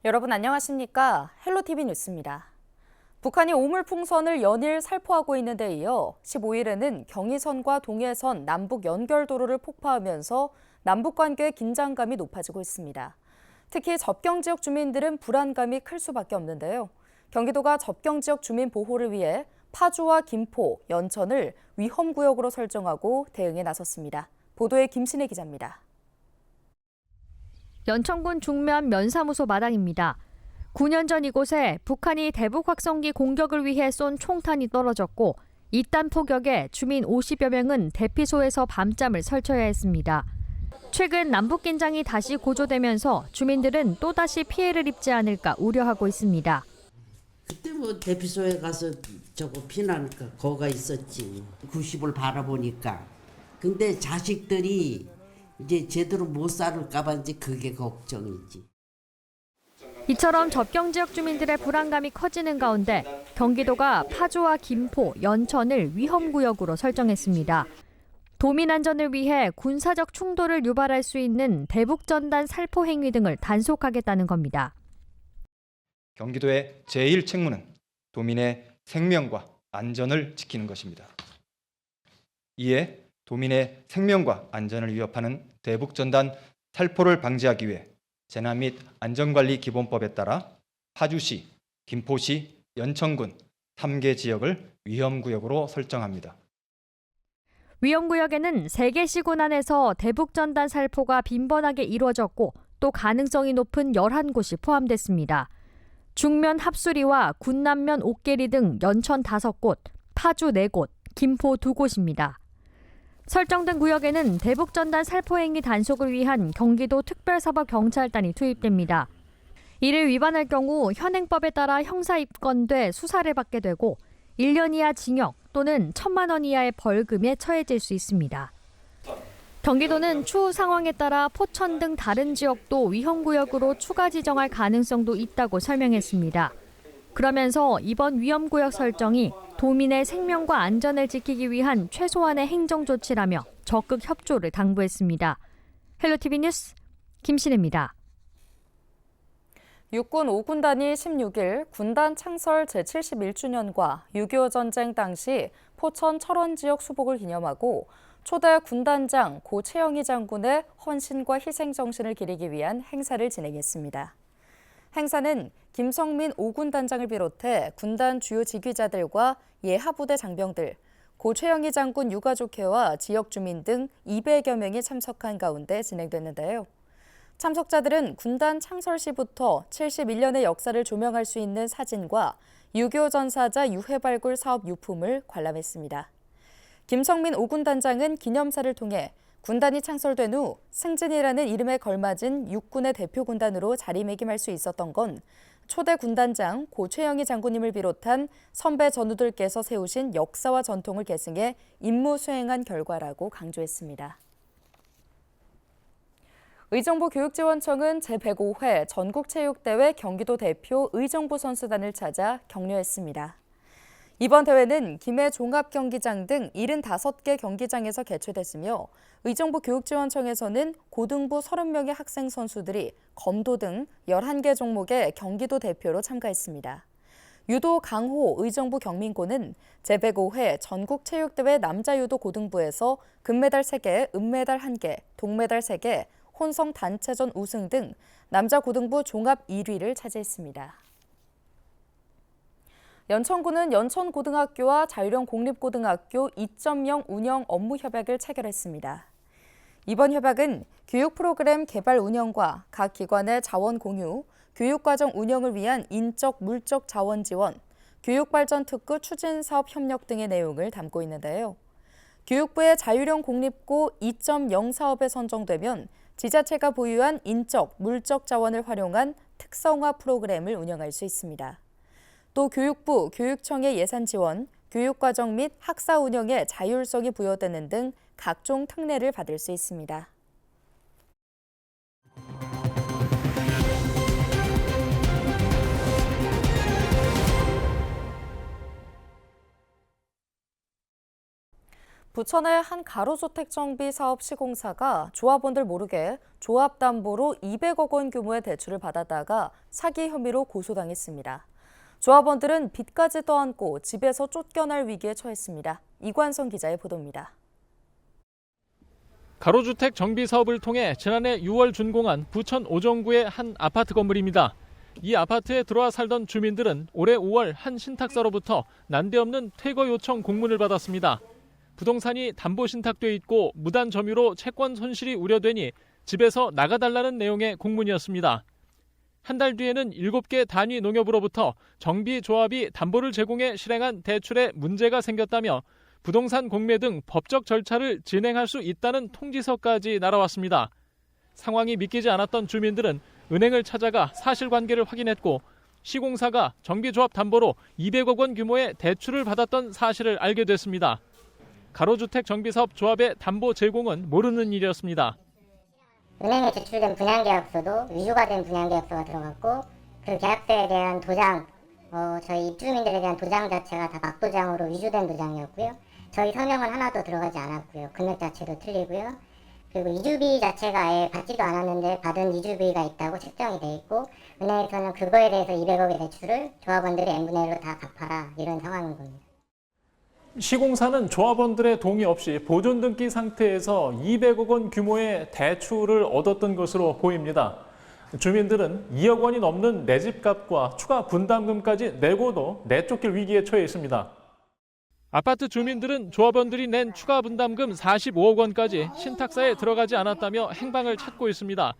여러분 안녕하십니까? 헬로티비 뉴스입니다. 북한이 오물풍선을 연일 살포하고 있는 데 이어 15일에는 경의선과 동해선 남북 연결도로를 폭파하면서 남북 관계의 긴장감이 높아지고 있습니다. 특히 접경 지역 주민들은 불안감이 클 수밖에 없는데요. 경기도가 접경 지역 주민 보호를 위해 파주와 김포, 연천을 위험구역으로 설정하고 대응에 나섰습니다. 보도에 김신혜 기자입니다. 연천군 중면 면사무소 마당입니다. 9년 전 이곳에 북한이 대북 확성기 공격을 위해 쏜 총탄이 떨어졌고 이딴 폭격에 주민 50여 명은 대피소에서 밤잠을 설쳐야 했습니다. 최근 남북 긴장이 다시 고조되면서 주민들은 또다시 피해를 입지 않을까 우려하고 있습니다. 그때 뭐 대피소에 가서 저거 피나니까 거가 있었지. 90을 바라보니까. 근데 자식들이 이제 제대로 못 살을까 봐 이제 그게 걱정이지. 이처럼 접경 지역 주민들의 불안감이 커지는 가운데 경기도가 파주와 김포, 연천을 위험구역으로 설정했습니다. 도민 안전을 위해 군사적 충돌을 유발할 수 있는 대북전단 살포 행위 등을 단속하겠다는 겁니다. 경기도의 제1 책무는 도민의 생명과 안전을 지키는 것입니다. 이에 도민의 생명과 안전을 위협하는 대북전단 살포를 방지하기 위해 재난 및 안전관리기본법에 따라 파주시, 김포시, 연천군 3개 지역을 위험구역으로 설정합니다. 위험구역에는 3개 시군 안에서 대북전단 살포가 빈번하게 이루어졌고 또 가능성이 높은 11곳이 포함됐습니다. 중면 합수리와 군남면 옥계리 등 연천 5곳, 파주 4곳, 김포 2곳입니다. 설정된 구역에는 대북전단 살포 행위 단속을 위한 경기도 특별사법경찰단이 투입됩니다. 이를 위반할 경우 현행법에 따라 형사 입건돼 수사를 받게 되고 1년 이하 징역 또는 1,000만 원 이하의 벌금에 처해질 수 있습니다. 경기도는 추후 상황에 따라 포천 등 다른 지역도 위험구역으로 추가 지정할 가능성도 있다고 설명했습니다. 그러면서 이번 위험구역 설정이 도민의 생명과 안전을 지키기 위한 최소한의 행정조치라며 적극 협조를 당부했습니다. 헬로티비 뉴스 김신혜입니다. 육군 5군단이 16일 군단 창설 제71주년과 6.25 전쟁 당시 포천 철원 지역 수복을 기념하고 초대 군단장 고 최영희 장군의 헌신과 희생 정신을 기리기 위한 행사를 진행했습니다. 행사는 김성민 5군 단장을 비롯해 군단 주요 지휘자들과 예하부대 장병들, 고 최영희 장군 유가족회와 지역 주민 등 200여 명이 참석한 가운데 진행됐는데요. 참석자들은 군단 창설 시부터 71년의 역사를 조명할 수 있는 사진과 6.25 전사자 유해 발굴 사업 유품을 관람했습니다. 김성민 5군 단장은 기념사를 통해 군단이 창설된 후 승진이라는 이름에 걸맞은 육군의 대표 군단으로 자리매김할 수 있었던 건 초대 군단장 고 최영희 장군님을 비롯한 선배 전우들께서 세우신 역사와 전통을 계승해 임무 수행한 결과라고 강조했습니다. 의정부 교육지원청은 제105회 전국체육대회 경기도 대표 의정부 선수단을 찾아 격려했습니다. 이번 대회는 김해 종합경기장 등 75개 경기장에서 개최됐으며 의정부 교육지원청에서는 고등부 30명의 학생 선수들이 검도 등 11개 종목의 경기도 대표로 참가했습니다. 유도 강호 의정부 경민고는 제105회 전국체육대회 남자유도 고등부에서 금메달 3개, 은메달 1개, 동메달 3개, 혼성 단체전 우승 등 남자 고등부 종합 1위를 차지했습니다. 연천군은 연천고등학교와 자유령 공립고등학교 2.0 운영 업무 협약을 체결했습니다. 이번 협약은 교육 프로그램 개발 운영과 각 기관의 자원 공유, 교육과정 운영을 위한 인적, 물적 자원 지원, 교육발전 특구 추진 사업 협력 등의 내용을 담고 있는데요. 교육부의 자유령 공립고 2.0 사업에 선정되면 지자체가 보유한 인적, 물적 자원을 활용한 특성화 프로그램을 운영할 수 있습니다. 또 교육부, 교육청의 예산 지원, 교육과정 및 학사 운영에 자율성이 부여되는 등 각종 특례를 받을 수 있습니다. 부천의 한 가로주택 정비 사업 시공사가 조합원들 모르게 조합담보로 200억 원 규모의 대출을 받았다가 사기 혐의로 고소당했습니다. 조합원들은 빚까지 떠안고 집에서 쫓겨날 위기에 처했습니다. 이관성 기자의 보도입니다. 가로주택 정비 사업을 통해 지난해 6월 준공한 부천 오정구의 한 아파트 건물입니다. 이 아파트에 들어와 살던 주민들은 올해 5월 한 신탁사로부터 난데없는 퇴거 요청 공문을 받았습니다. 부동산이 담보 신탁돼 있고 무단 점유로 채권 손실이 우려되니 집에서 나가달라는 내용의 공문이었습니다. 한 달 뒤에는 7개 단위 농협으로부터 정비조합이 담보를 제공해 실행한 대출에 문제가 생겼다며 부동산 공매 등 법적 절차를 진행할 수 있다는 통지서까지 날아왔습니다. 상황이 믿기지 않았던 주민들은 은행을 찾아가 사실관계를 확인했고 시공사가 정비조합 담보로 200억 원 규모의 대출을 받았던 사실을 알게 됐습니다. 가로주택 정비사업 조합의 담보 제공은 모르는 일이었습니다. 은행에 제출된 분양계약서도 위조가 된 분양계약서가 들어갔고 그 계약서에 대한 도장, 저희 입주민들에 대한 도장 자체가 다 막도장으로 위조된 도장이었고요. 저희 서명은 하나도 들어가지 않았고요. 금액 자체도 틀리고요. 그리고 이주비 자체가 아예 받지도 않았는데 받은 이주비가 있다고 책정이 돼 있고 은행에서는 그거에 대해서 200억의 대출을 조합원들이 n분의 1로 다 갚아라 이런 상황인 겁니다. 시공사는 조합원들의 동의 없이 보존 등기 상태에서 200억 원 규모의 대출을 얻었던 것으로 보입니다. 주민들은 2억 원이 넘는 내 집값과 추가 분담금까지 내고도 내쫓길 위기에 처해 있습니다. 아파트 주민들은 조합원들이 낸 추가 분담금 45억 원까지 신탁사에 들어가지 않았다며 행방을 찾고 있습니다.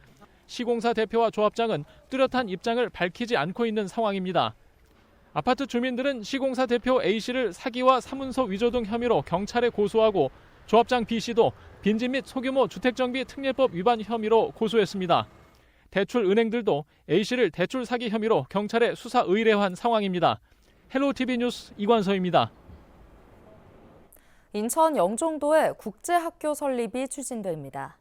시공사 대표와 조합장은 뚜렷한 입장을 밝히지 않고 있는 상황입니다. 아파트 주민들은 시공사 대표 A씨를 사기와 사문서 위조 등 혐의로 경찰에 고소하고 조합장 B씨도 빈집 및 소규모 주택정비 특례법 위반 혐의로 고소했습니다. 대출 은행들도 A씨를 대출 사기 혐의로 경찰에 수사 의뢰한 상황입니다. 헬로티비 뉴스 이관서입니다. 인천 영종도에 국제학교 설립이 추진됩니다.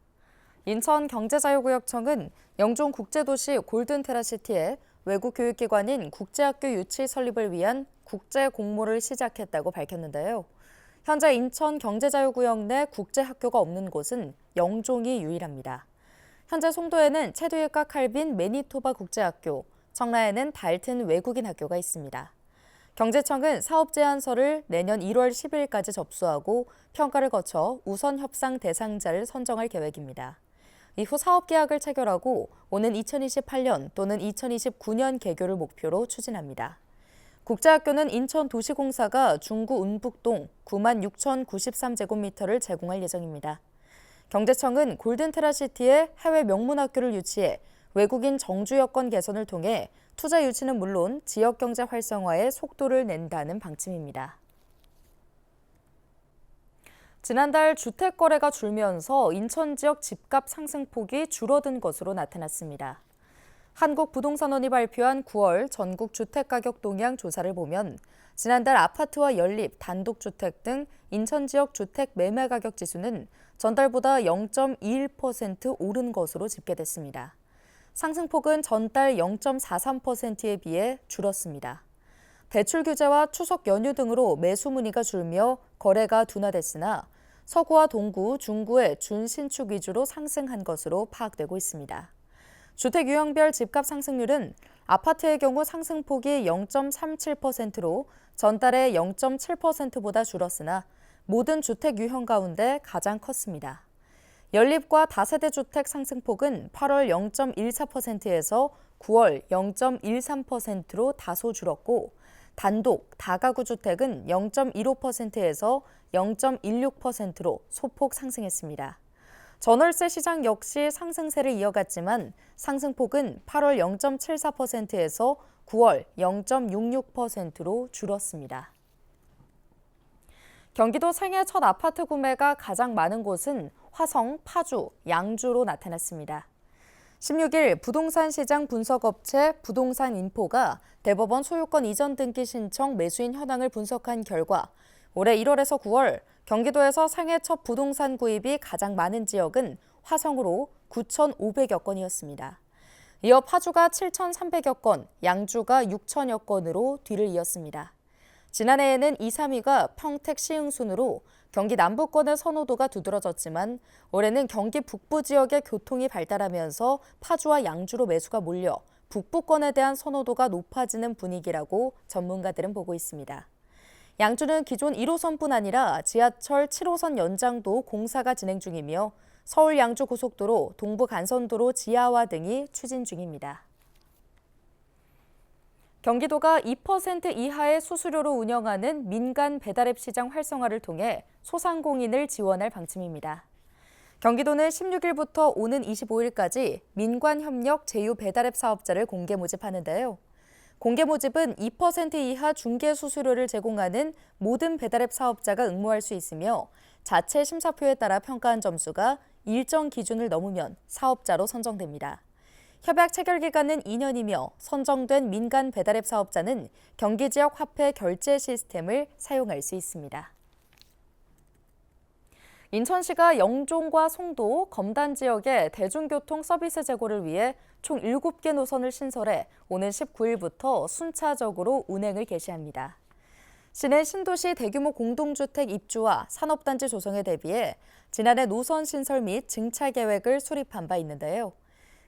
인천경제자유구역청은 영종국제도시 골든테라시티에 외국 교육기관인 국제학교 유치 설립을 위한 국제 공모를 시작했다고 밝혔는데요. 현재 인천경제자유구역 내 국제학교가 없는 곳은 영종이 유일합니다. 현재 송도에는 체듀일가 칼빈 매니토바 국제학교, 청라에는 달튼 외국인 학교가 있습니다. 경제청은 사업 제안서를 내년 1월 10일까지 접수하고 평가를 거쳐 우선 협상 대상자를 선정할 계획입니다. 이후 사업 계약을 체결하고 오는 2028년 또는 2029년 개교를 목표로 추진합니다. 국제학교는 인천도시공사가 중구 운북동 96,093제곱미터를 제공할 예정입니다. 경제청은 골든테라시티에 해외 명문학교를 유치해 외국인 정주 여건 개선을 통해 투자 유치는 물론 지역경제 활성화에 속도를 낸다는 방침입니다. 지난달 주택 거래가 줄면서 인천 지역 집값 상승폭이 줄어든 것으로 나타났습니다. 한국부동산원이 발표한 9월 전국 주택가격 동향 조사를 보면 지난달 아파트와 연립, 단독주택 등 인천 지역 주택 매매 가격 지수는 전달보다 0.21% 오른 것으로 집계됐습니다. 상승폭은 전달 0.43%에 비해 줄었습니다. 대출 규제와 추석 연휴 등으로 매수 문의가 줄며 거래가 둔화됐으나 서구와 동구, 중구의 준신축 위주로 상승한 것으로 파악되고 있습니다. 주택 유형별 집값 상승률은 아파트의 경우 상승폭이 0.37%로 전달의 0.7%보다 줄었으나 모든 주택 유형 가운데 가장 컸습니다. 연립과 다세대 주택 상승폭은 8월 0.14%에서 9월 0.13%로 다소 줄었고 단독, 다가구 주택은 0.15%에서 0.16%로 소폭 상승했습니다. 전월세 시장 역시 상승세를 이어갔지만 상승폭은 8월 0.74%에서 9월 0.66%로 줄었습니다. 경기도 생애 첫 아파트 구매가 가장 많은 곳은 화성, 파주, 양주로 나타났습니다. 16일 부동산 시장 분석업체 부동산인포가 대법원 소유권 이전 등기 신청 매수인 현황을 분석한 결과 올해 1월에서 9월 경기도에서 생애 첫 부동산 구입이 가장 많은 지역은 화성으로 9,500여 건이었습니다. 이어 파주가 7,300여 건, 양주가 6,000여 건으로 뒤를 이었습니다. 지난해에는 2, 3위가 평택 시흥순으로 경기 남부권의 선호도가 두드러졌지만 올해는 경기 북부 지역의 교통이 발달하면서 파주와 양주로 매수가 몰려 북부권에 대한 선호도가 높아지는 분위기라고 전문가들은 보고 있습니다. 양주는 기존 1호선뿐 아니라 지하철 7호선 연장도 공사가 진행 중이며 서울 양주 고속도로, 동부 간선도로 지하화 등이 추진 중입니다. 경기도가 2% 이하의 수수료로 운영하는 민간 배달앱 시장 활성화를 통해 소상공인을 지원할 방침입니다. 경기도는 16일부터 오는 25일까지 민관협력 제휴 배달앱 사업자를 공개 모집하는데요. 공개 모집은 2% 이하 중개 수수료를 제공하는 모든 배달앱 사업자가 응모할 수 있으며 자체 심사표에 따라 평가한 점수가 일정 기준을 넘으면 사업자로 선정됩니다. 협약 체결 기간은 2년이며 선정된 민간 배달앱 사업자는 경기 지역 화폐 결제 시스템을 사용할 수 있습니다. 인천시가 영종과 송도, 검단 지역의 대중교통 서비스 제고를 위해 총 7개 노선을 신설해 오는 19일부터 순차적으로 운행을 개시합니다. 시는 신도시 대규모 공동주택 입주와 산업단지 조성에 대비해 지난해 노선 신설 및 증차 계획을 수립한 바 있는데요.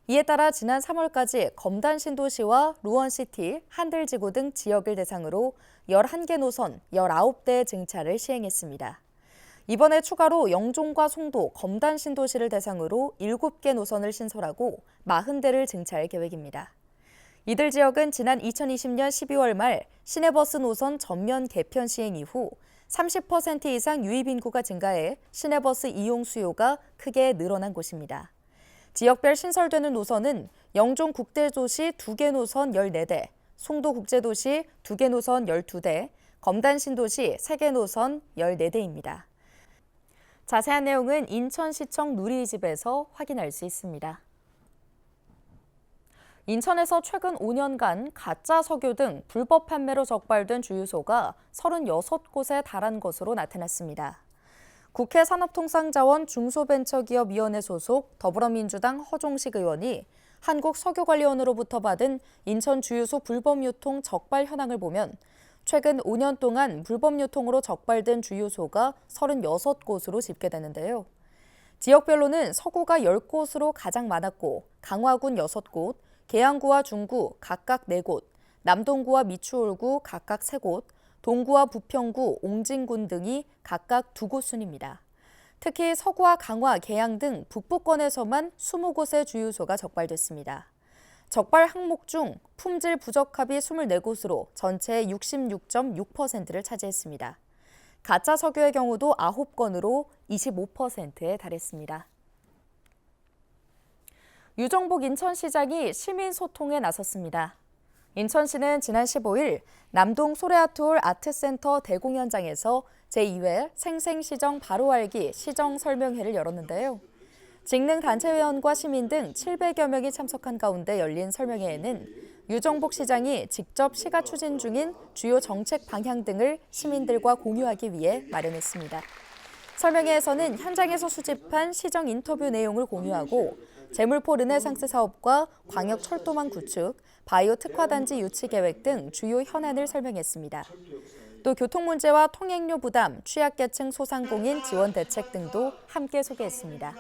이에 따라 지난 3월까지 검단 신도시와 루원시티, 한들지구 등 지역을 대상으로 11개 노선 19대의 증차를 시행했습니다. 이번에 추가로 영종과 송도, 검단 신도시를 대상으로 7개 노선을 신설하고 40대를 증차할 계획입니다. 이들 지역은 지난 2020년 12월 말 시내버스 노선 전면 개편 시행 이후 30% 이상 유입 인구가 증가해 시내버스 이용 수요가 크게 늘어난 곳입니다. 지역별 신설되는 노선은 영종 국제도시 2개 노선 14대, 송도 국제도시 2개 노선 12대, 검단 신도시 3개 노선 14대입니다. 자세한 내용은 인천시청 누리집에서 확인할 수 있습니다. 인천에서 최근 5년간 가짜 석유 등 불법 판매로 적발된 주유소가 36곳에 달한 것으로 나타났습니다. 국회 산업통상자원 중소벤처기업위원회 소속 더불어민주당 허종식 의원이 한국석유관리원으로부터 받은 인천 주유소 불법 유통 적발 현황을 보면 최근 5년 동안 불법 유통으로 적발된 주유소가 36곳으로 집계되는데요. 지역별로는 서구가 10곳으로 가장 많았고 강화군 6곳, 계양구와 중구 각각 4곳, 남동구와 미추홀구 각각 3곳, 동구와 부평구, 옹진군 등이 각각 2곳 순입니다. 특히 서구와 강화, 계양 등 북부권에서만 20곳의 주유소가 적발됐습니다. 적발 항목 중 품질 부적합이 24곳으로 전체의 66.6%를 차지했습니다. 가짜 석유의 경우도 9건으로 25%에 달했습니다. 유정복 인천시장이 시민소통에 나섰습니다. 인천시는 지난 15일 남동 소래아트홀 아트센터 대공연장에서 제2회 생생시정 바로알기 시정설명회를 열었는데요. 직능단체회원과 시민 등 700여 명이 참석한 가운데 열린 설명회에는 유정복 시장이 직접 시가 추진 중인 주요 정책 방향 등을 시민들과 공유하기 위해 마련했습니다. 설명회에서는 현장에서 수집한 시정 인터뷰 내용을 공유하고 제물포 르네상스 사업과 광역철도망 구축, 바이오 특화단지 유치 계획 등 주요 현안을 설명했습니다. 또 교통 문제와 통행료 부담, 취약계층 소상공인 지원 대책 등도 함께 소개했습니다.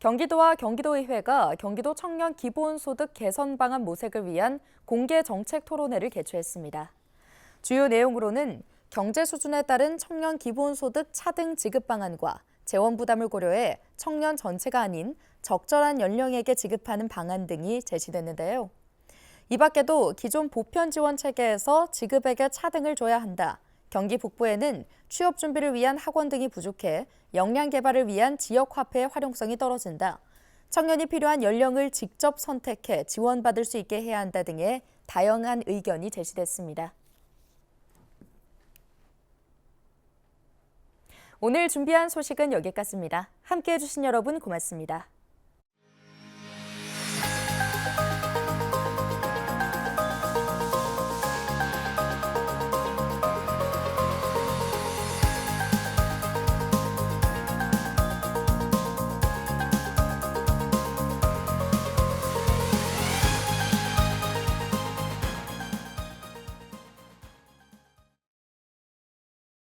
경기도와 경기도의회가 경기도 청년 기본소득 개선 방안 모색을 위한 공개 정책 토론회를 개최했습니다. 주요 내용으로는 경제 수준에 따른 청년 기본소득 차등 지급 방안과 재원 부담을 고려해 청년 전체가 아닌 적절한 연령에게 지급하는 방안 등이 제시됐는데요. 이 밖에도 기존 보편 지원 체계에서 지급액에 차등을 줘야 한다. 경기 북부에는 취업 준비를 위한 학원 등이 부족해 역량 개발을 위한 지역 화폐의 활용성이 떨어진다. 청년이 필요한 연령을 직접 선택해 지원받을 수 있게 해야 한다 등의 다양한 의견이 제시됐습니다. 오늘 준비한 소식은 여기까지입니다. 함께해 주신 여러분 고맙습니다.